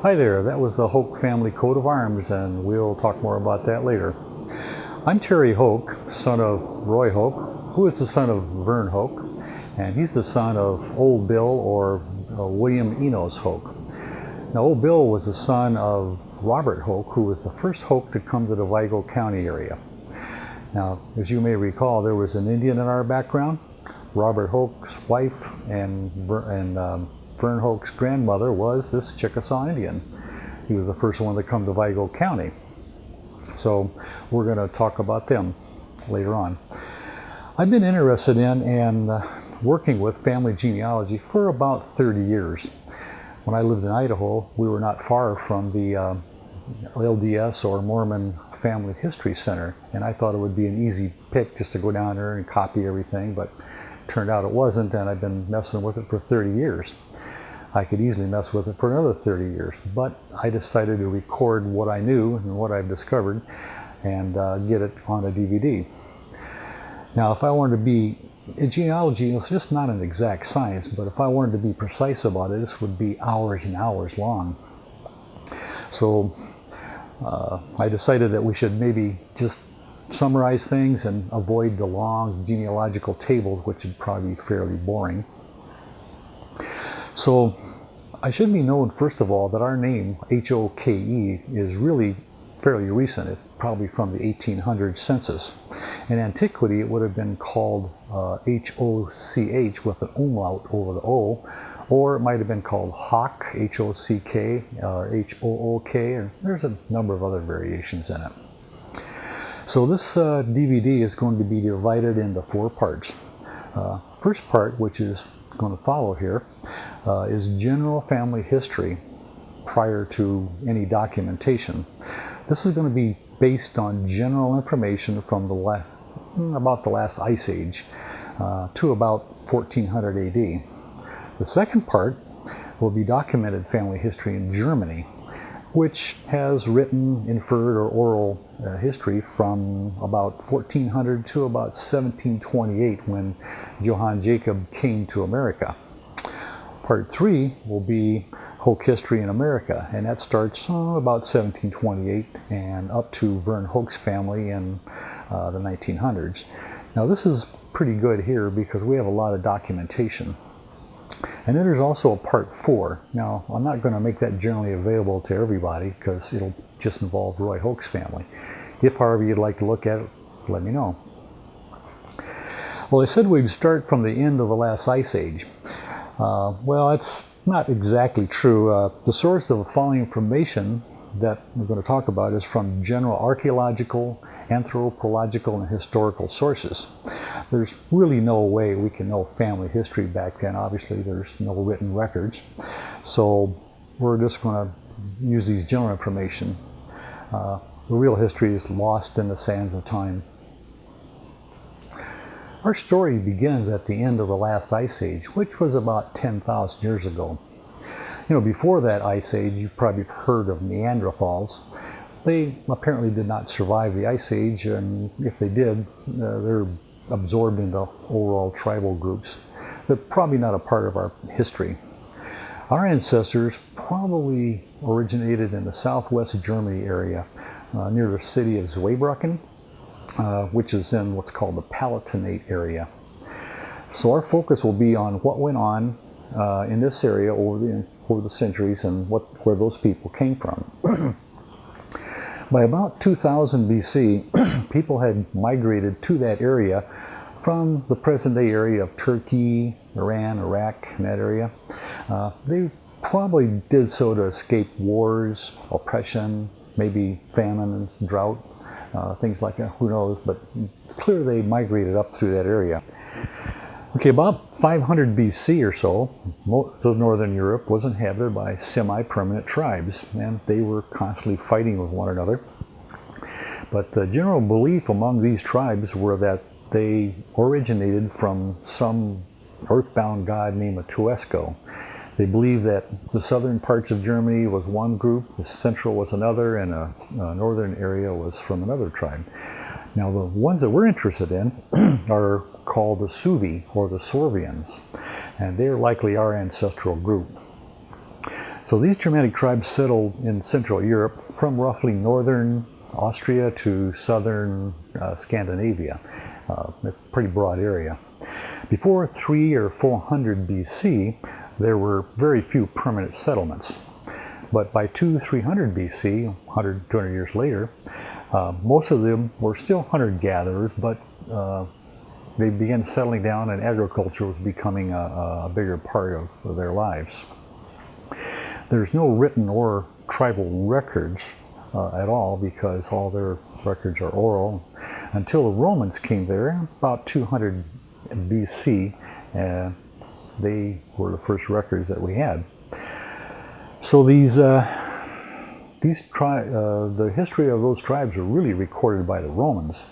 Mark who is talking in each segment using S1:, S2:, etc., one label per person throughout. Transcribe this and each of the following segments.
S1: Hi there, that was the Hoke family coat of arms, and we'll talk more about that later. I'm Terry Hoke, son of Roy Hoke, who is the son of Vern Hoke, and he's the son of Old Bill, or William Enos Hoke. Now, Old Bill was the son of Robert Hoke, who was the first Hoke to come to the Vigo County area. Now, as you may recall, there was an Indian in our background. Robert Hoke's wife and Vern Hoke's grandmother was this Chickasaw Indian. He was the first one to come to Vigo County. So we're going to talk about them later on. I've been interested in and working with family genealogy for about 30 years. When I lived in Idaho, we were not far from the LDS, or Mormon Family History Center, and I thought it would be an easy pick just to go down there and copy everything, but turned out it wasn't, and I've been messing with it for 30 years. I could easily mess with it for another 30 years, but I decided to record what I knew and what I've discovered and get it on a DVD. Now, if I wanted to be, genealogy is just not an exact science, but if I wanted to be precise about it, this would be hours and hours long. So I decided that we should maybe just summarize things and avoid the long genealogical tables, which would probably be fairly boring. So I should be known, first of all, that our name, H-O-K-E, is really fairly recent. It's probably from the 1800 census. In antiquity, it would have been called H-O-C-H with an umlaut over the O, or it might have been called Hock, H-O-C-K, or H-O-O-K, and there's a number of other variations in it. So this DVD is going to be divided into 4 parts. First part, which is going to follow here, is general family history prior to any documentation. This is going to be based on general information from about the last ice age to about 1400 AD. The second part will be documented family history in Germany, which has written, inferred, or oral history from about 1400 to about 1728, when Johann Jacob came to America. Part 3 will be Hoke history in America, and that starts about 1728 and up to Vern Hoke's family in the 1900s. Now, this is pretty good here because we have a lot of documentation. And then there's also a part 4. Now, I'm not going to make that generally available to everybody because it'll just involve Roy Hoke's family. If, however, you'd like to look at it, let me know. Well, I said we'd start from the end of the last ice age. Well, that's not exactly true. The source of the following information that we're going to talk about is from general archaeological, anthropological, and historical sources. There's really no way we can know family history back then. Obviously, there's no written records. So we're just going to use these general information. The real history is lost in the sands of time. Our story begins at the end of the last ice age, which was about 10,000 years ago. You know, before that ice age, you've probably heard of Neanderthals. They apparently did not survive the ice age, and if they did, they're absorbed into overall tribal groups. They're probably not a part of our history. Our ancestors probably originated in the southwest Germany area, near the city of Zweibrücken, which is in what's called the Palatinate area. So our focus will be on what went on in this area over the centuries and where those people came from. By about 2000 BC, people had migrated to that area from the present-day area of Turkey, Iran, Iraq, and that area. They probably did so to escape wars, oppression, maybe famine and drought, things like that, who knows, but it's clear they migrated up through that area. Okay, about 500 BC or so, most of northern Europe was inhabited by semi-permanent tribes, and they were constantly fighting with one another. But the general belief among these tribes were that they originated from some earthbound god named Tuesco. They believed that the southern parts of Germany was one group, the central was another, and a northern area was from another tribe. Now, the ones that we're interested in are called the Suevi, or the Sorvians, and they're likely our ancestral group. So these Germanic tribes settled in Central Europe from roughly northern Austria to southern Scandinavia. It's a pretty broad area. Before 300 or 400 BC, there were very few permanent settlements. But by 200-300 BC, 100, 200 years later, most of them were still hunter-gatherers, but they began settling down, and agriculture was becoming a bigger part of their lives. There's no written or tribal records at all, because all their records are oral, until the Romans came there about 200 BC, and they were the first records that we had. So the history of those tribes are really recorded by the Romans.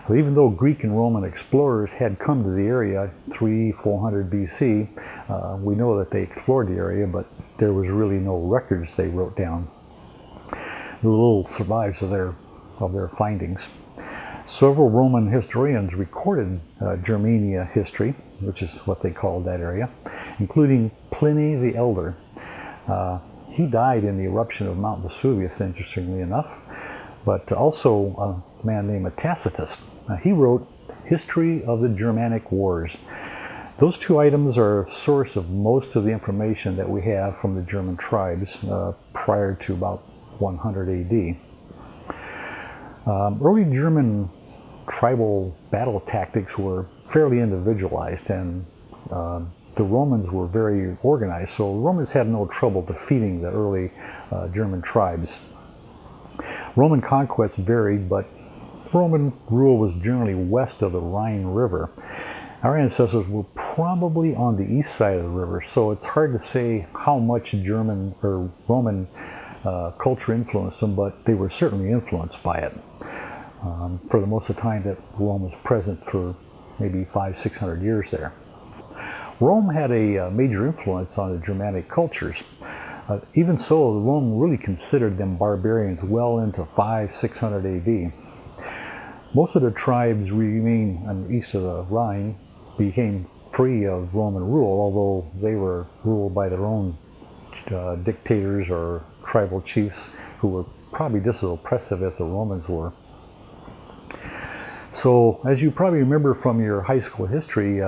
S1: So even though Greek and Roman explorers had come to the area 300-400 BC, we know that they explored the area, but there was really no records they wrote down. The little survives of their findings. Several Roman historians recorded Germania history, which is what they called that area, including Pliny the Elder. He died in the eruption of Mount Vesuvius, interestingly enough, but also a man named Tacitus. He wrote History of the Germanic Wars. Those two items are a source of most of the information that we have from the German tribes prior to about 100 AD. Early German tribal battle tactics were fairly individualized, and the Romans were very organized, so the Romans had no trouble defeating the early German tribes. Roman conquests varied, but Roman rule was generally west of the Rhine River. Our ancestors were probably on the east side of the river, so it's hard to say how much German or Roman culture influenced them, but they were certainly influenced by it. For the most of the time that Rome was present for maybe 500-600 years there. Rome had a major influence on the Germanic cultures. Even so, Rome really considered them barbarians well into 500-600 AD. Most of the tribes remained on the east of the Rhine became free of Roman rule, although they were ruled by their own dictators or tribal chiefs who were probably just as oppressive as the Romans were. So, as you probably remember from your high school history,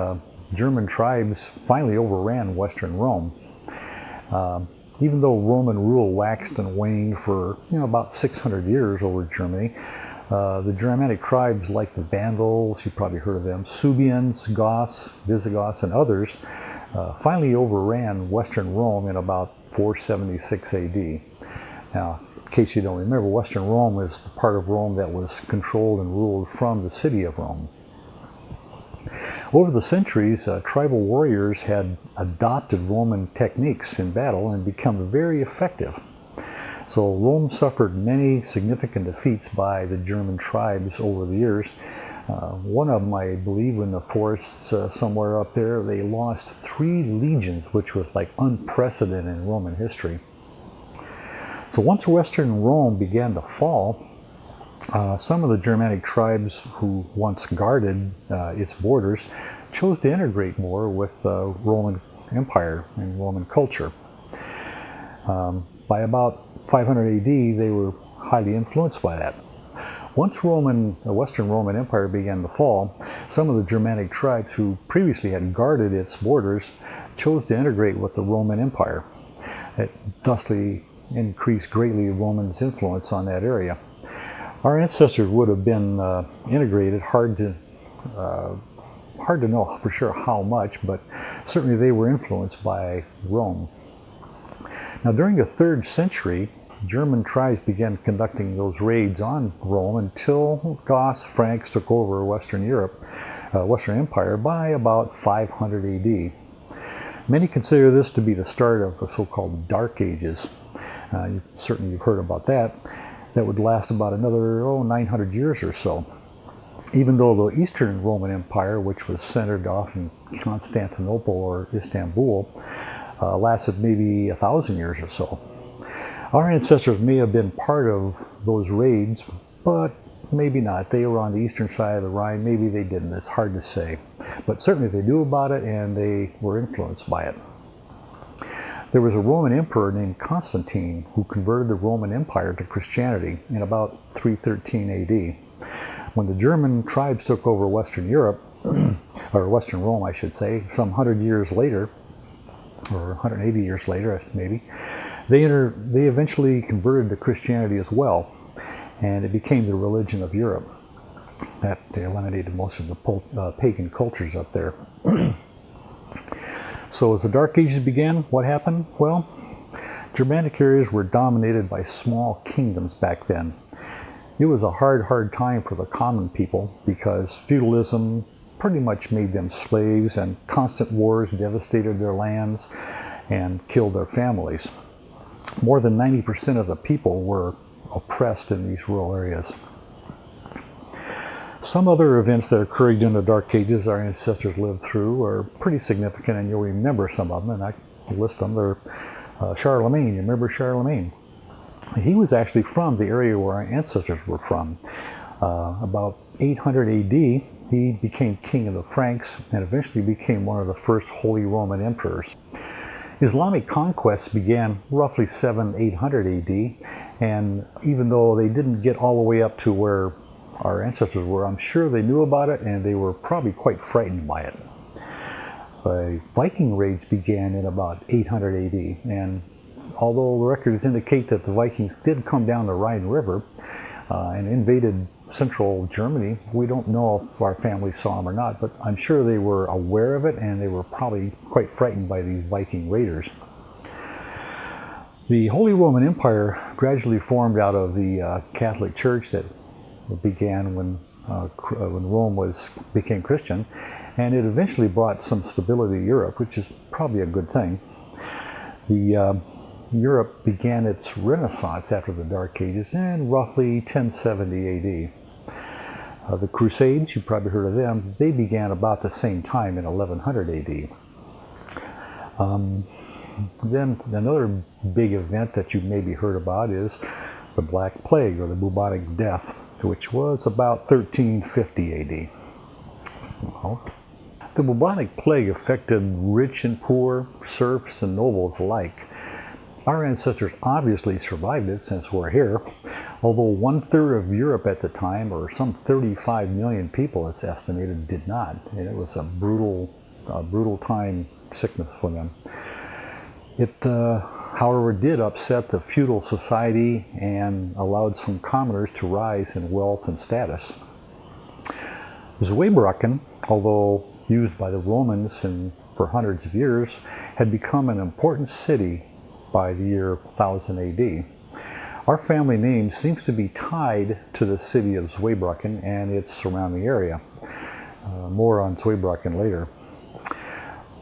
S1: German tribes finally overran Western Rome. Even though Roman rule waxed and waned for about 600 years over Germany, the Germanic tribes like the Vandals, you probably heard of them, Suebians, Goths, Visigoths, and others, finally overran Western Rome in about 476 AD. Now, in case you don't remember, Western Rome is the part of Rome that was controlled and ruled from the city of Rome. Over the centuries, tribal warriors had adopted Roman techniques in battle and become very effective. So Rome suffered many significant defeats by the German tribes over the years. One of them, I believe, in the forests somewhere up there, they lost 3 legions, which was like unprecedented in Roman history. So once Western Rome began to fall, some of the Germanic tribes who once guarded its borders chose to integrate more with Roman Empire and Roman culture. By about 500 AD, they were highly influenced by that. Once the Western Roman Empire began to fall, some of the Germanic tribes who previously had guarded its borders chose to integrate with the Roman Empire. It thusly increased greatly Romans' influence on that area. Our ancestors would have been integrated. Hard to know for sure how much, but certainly they were influenced by Rome. Now, during the 3rd century, German tribes began conducting those raids on Rome until Goths, Franks took over Western Europe, Western Empire by about 500 AD. Many consider this to be the start of the so-called Dark Ages. Certainly you've heard about that. That would last about another 900 years or so. Even though the Eastern Roman Empire, which was centered off in Constantinople or Istanbul, lasted maybe 1,000 years or so. Our ancestors may have been part of those raids, but maybe not. They were on the eastern side of the Rhine. Maybe they didn't. It's hard to say. But certainly they knew about it and they were influenced by it. There was a Roman emperor named Constantine who converted the Roman Empire to Christianity in about 313 AD. When the German tribes took over Western Europe, or Western Rome I should say, some 100 years later, or 180 years later maybe, they eventually converted to Christianity as well, and it became the religion of Europe. That eliminated most of the pagan cultures up there. So as the Dark Ages began, what happened? Well, Germanic areas were dominated by small kingdoms back then. It was a hard time for the common people because feudalism pretty much made them slaves, and constant wars devastated their lands and killed their families. More than 90% of the people were oppressed in these rural areas. Some other events that occurred during the Dark Ages our ancestors lived through are pretty significant, and you'll remember some of them, and I list them. They're Charlemagne. You remember Charlemagne? He was actually from the area where our ancestors were from. About 800 AD, he became king of the Franks and eventually became one of the first Holy Roman emperors. Islamic conquests began roughly 800 AD, and even though they didn't get all the way up to where our ancestors were, I'm sure they knew about it and they were probably quite frightened by it. Viking raids began in about 800 AD, and although the records indicate that the Vikings did come down the Rhine River and invaded central Germany, we don't know if our family saw them or not, but I'm sure they were aware of it and they were probably quite frightened by these Viking raiders. The Holy Roman Empire gradually formed out of the Catholic Church that began when Rome became Christian, and it eventually brought some stability to Europe, which is probably a good thing. Europe began its Renaissance after the Dark Ages in roughly 1070 AD. The Crusades, you've probably heard of them, they began about the same time in 1100 AD. Then another big event that you've maybe heard about is the Black Plague, or the bubonic death, which was about 1350 AD. Well, the bubonic plague affected rich and poor, serfs and nobles alike. Our ancestors obviously survived it since we're here, although 1/3 of Europe at the time, or some 35 million people it's estimated, did not. And it was a brutal time sickness for them. It, however, did upset the feudal society and allowed some commoners to rise in wealth and status. Zweibrücken, although used by the Romans for hundreds of years, had become an important city by the year 1000 AD. Our family name seems to be tied to the city of Zweibrücken and its surrounding area. More on Zweibrücken later.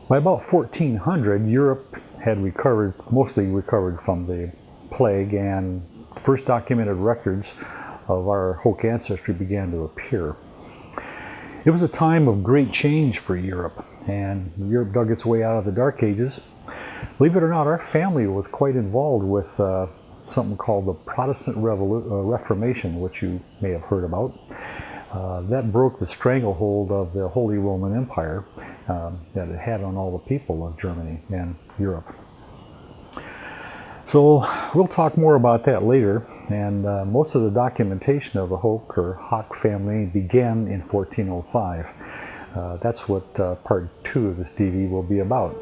S1: By about 1400, Europe had mostly recovered from the plague, and first documented records of our Hoke ancestry began to appear. It was a time of great change for Europe, and Europe dug its way out of the Dark Ages. Believe it or not, our family was quite involved with something called the Protestant Reformation, which you may have heard about. That broke the stranglehold of the Holy Roman Empire that it had on all the people of Germany and Europe. So we'll talk more about that later, and most of the documentation of the Hoke or Hock family began in 1405. That's what part 2 of this DVD will be about.